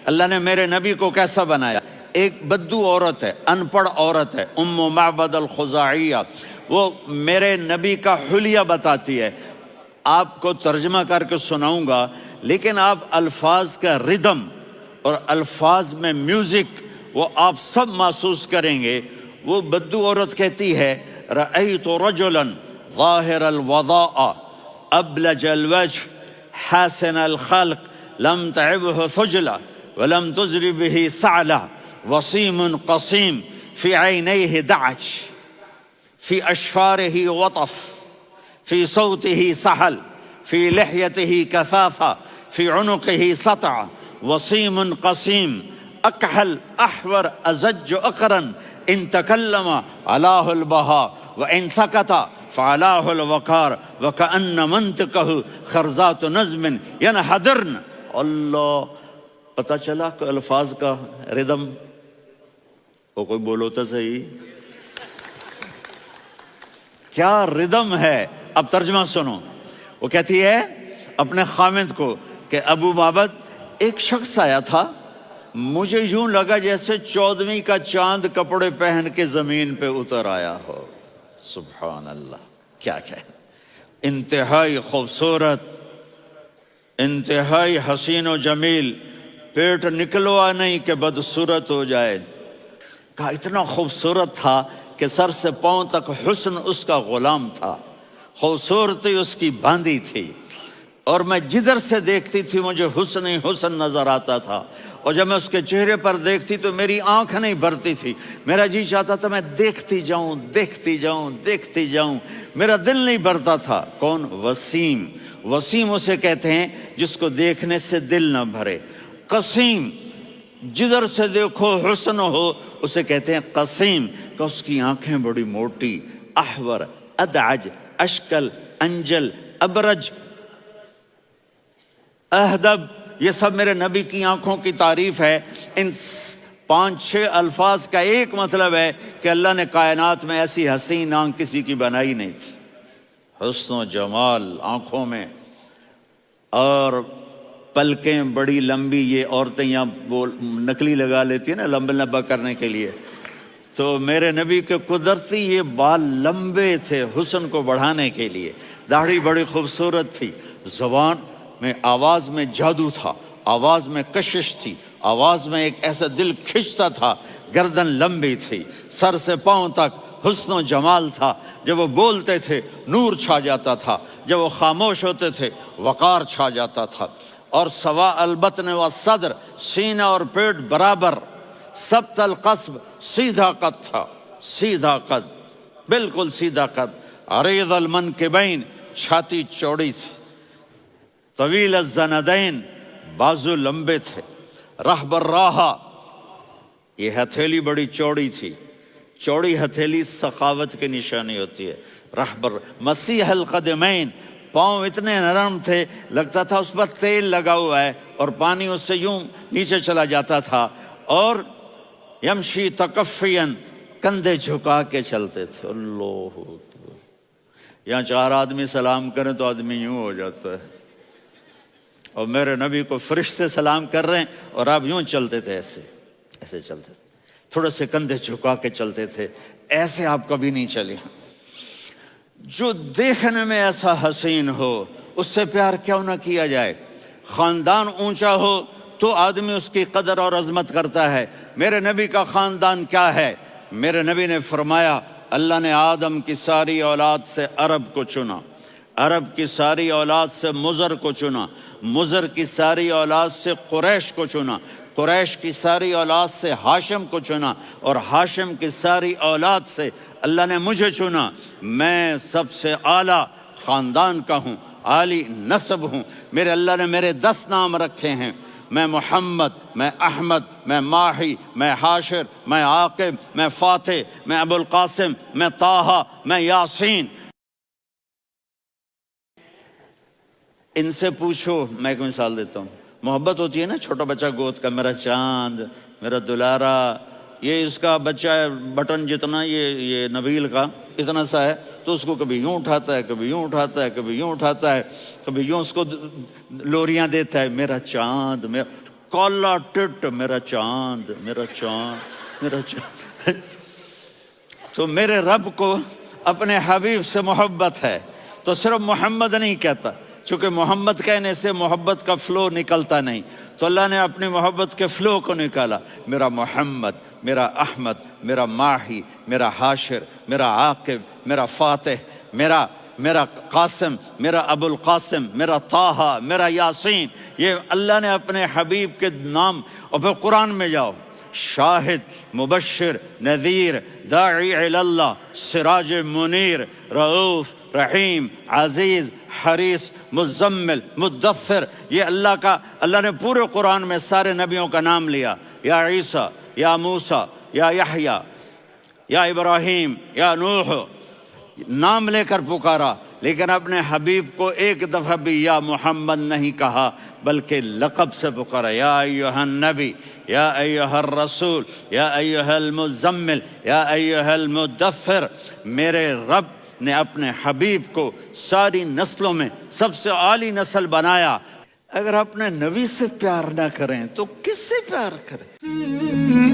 اللہ نے میرے نبی کو کیسا بنایا؟ ایک بدو عورت ہے، ان پڑھ عورت ہے، ام معبد الخزاعیہ، وہ میرے نبی کا حلیہ بتاتی ہے. آپ کو ترجمہ کر کے سناؤں گا، لیکن آپ الفاظ کا ردم اور الفاظ میں میوزک وہ آپ سب محسوس کریں گے. وہ بدو عورت کہتی ہے رأیت رجلا ظاہر الوضاء ابلج الوجه حاسن الخلق لم تعبه ثجلة ولم تزر به سعلة وصيم قصيم في عينيه دعج في أشفاره وطف في صوته سحل في لحيته كثافة في عنقه سطع وصيم قصيم أكحل أحور أزج أقرن إن تكلم علاه البهاء وإن سكت فعلاه الوقار وكأن منطقه خرزات نظم ينحدرن. اللہ، پتہ چلا کہ الفاظ کا ردم. وہ کوئی بولو تو صحیح، کیا ردم ہے. اب ترجمہ سنو. وہ کہتی ہے اپنے خامد کو کہ ابو معبد، ایک شخص آیا تھا، مجھے یوں لگا جیسے 14ویں کا چاند کپڑے پہن کے زمین پہ اتر آیا ہو. سبحان اللہ، کیا کہ انتہائی خوبصورت، انتہائی حسین و جمیل، پیٹ نکلوا نہیں کہ بدصورت ہو جائے. کہا اتنا خوبصورت تھا کہ سر سے پاؤں تک حسن اس کا غلام تھا، خوبصورتی اس کی باندھی تھی، اور میں جدھر سے دیکھتی تھی مجھے حسن ہی حسن نظر آتا تھا، اور جب میں اس کے چہرے پر دیکھتی تو میری آنکھ نہیں بھرتی تھی، میرا جی چاہتا تھا میں دیکھتی جاؤں دیکھتی جاؤں دیکھتی جاؤں، میرا دل نہیں بھرتا تھا. کون؟ وسیم. وسیم اسے کہتے ہیں جس کو دیکھنے سے دل نہ بھرے. قسیم، جدھر سے دیکھو حسن ہو، اسے کہتے ہیں قسیم، کہ اس کی آنکھیں بڑی موٹی. احور، ادعج، اشکل، انجل، ابرج، اہدب، یہ سب میرے نبی کی آنکھوں کی تعریف ہے. ان 5-6 الفاظ کا ایک مطلب ہے کہ اللہ نے کائنات میں ایسی حسین آنکھ کسی کی بنائی نہیں تھی. حسن و جمال آنکھوں میں، اور پلکیں بڑی لمبی. یہ عورتیں یہاں وہ نکلی لگا لیتی ہیں نا لمبا لمبا کرنے کے لیے، تو میرے نبی کے قدرتی یہ بال لمبے تھے حسن کو بڑھانے کے لیے. داڑھی بڑی خوبصورت تھی. زبان میں، آواز میں جادو تھا، آواز میں کشش تھی، آواز میں ایک ایسا دل کھنچتا تھا. گردن لمبی تھی، سر سے پاؤں تک حسن و جمال تھا. جب وہ بولتے تھے نور چھا جاتا تھا، جب وہ خاموش ہوتے تھے وقار چھا جاتا تھا. اور سوا البطن و صدر، سینہ اور پیٹ برابر. سبت القصب، سیدھا قد تھا، سیدھا قد، بالکل سیدھا قد. عریض المنکبین، چھاتی چوڑی تھی. طویل الزندین، بازو لمبے تھے. رحب الراحہ، یہ ہتھیلی بڑی چوڑی تھی. چوڑی ہتھیلی سخاوت کی نشانی ہوتی ہے. رحب مسیح القدمین، پاؤں اتنے نرم تھے لگتا تھا اس پر تیل لگا ہوا ہے، اور پانی اس سے یوں نیچے چلا جاتا تھا. اور یمشی تکفین، کندھے جھکا کے چلتے تھے. اللہ، یہاں 4 آدمی سلام کریں تو آدمی یوں ہو جاتا ہے، اور میرے نبی کو فرشتے سلام کر رہے ہیں اور آپ یوں چلتے تھے، ایسے ایسے چلتے تھے، تھوڑے سے کندھے جھکا کے چلتے تھے. ایسے آپ کبھی نہیں چلے. جو دیکھنے میں ایسا حسین ہو اس سے پیار کیوں نہ کیا جائے. خاندان اونچا ہو تو آدمی اس کی قدر اور عظمت کرتا ہے. میرے نبی کا خاندان کیا ہے؟ میرے نبی نے فرمایا اللہ نے آدم کی ساری اولاد سے عرب کو چنا، عرب کی ساری اولاد سے مضر کو چنا، مضر کی ساری اولاد سے قریش کو چنا، قریش کی ساری اولاد سے ہاشم کو چنا، اور ہاشم کی ساری اولاد سے اللہ نے مجھے چنا. میں سب سے اعلیٰ خاندان کا ہوں، عالی نسب ہوں. میرے اللہ نے میرے 10 نام رکھے ہیں. میں محمد، میں احمد، میں ماہی، میں حاشر، میں عاقب، میں فاتح، میں ابو القاسم، میں طٰہٰ، میں یاسین. ان سے پوچھو، میں ایک مثال دیتا ہوں. محبت ہوتی ہے نا چھوٹا بچہ گود کا، میرا چاند، میرا دلارا. یہ اس کا بچہ بٹن جتنا، یہ نبیل کا اتنا سا ہے، تو اس کو کبھی یوں اٹھاتا ہے، کبھی یوں اٹھاتا ہے، کبھی یوں اٹھاتا ہے، کبھی یوں اس کو لوریاں دیتا ہے. میرا چاند، کالا ٹٹ میرا چاند، میرا چاند، میرا چاند۔ تو میرے رب کو اپنے حبیب سے محبت ہے، تو صرف محمد نہیں کہتا، چونکہ محمد کہنے سے محبت کا فلو نکلتا نہیں، تو اللہ نے اپنی محبت کے فلو کو نکالا، میرا محمد، میرا احمد، میرا ماہی، میرا حاشر، میرا عاقب، میرا فاتح، میرا قاسم، میرا ابو القاسم، میرا طٰہٰ، میرا یاسین، یہ اللہ نے اپنے حبیب کے نام۔ اور پھر قرآن میں جاؤ، شاہد، مبشر، نذیر، داعی الی اللہ، سراج منیر، رؤوف، رحیم، عزیز، حریص، مزمل، مدثر، یہ اللہ نے پورے قرآن میں سارے نبیوں کا نام لیا، یا عیسیٰ، یا موسیٰ، یا یحییٰ، یا ابراہیم، یا نوح، نام لے کر پکارا، لیکن اپنے حبیب کو ایک دفعہ بھی یا محمد نہیں کہا، بلکہ لقب سے پکارا، یا ایھا النبی، یا ایھا الرسول، یا ایھا المزمل، یا ایھا المدثر۔ میرے رب نے اپنے حبیب کو ساری نسلوں میں سب سے عالی نسل بنایا۔ اگر اپنے نبی سے پیار نہ کریں تو کس سے پیار کریں؟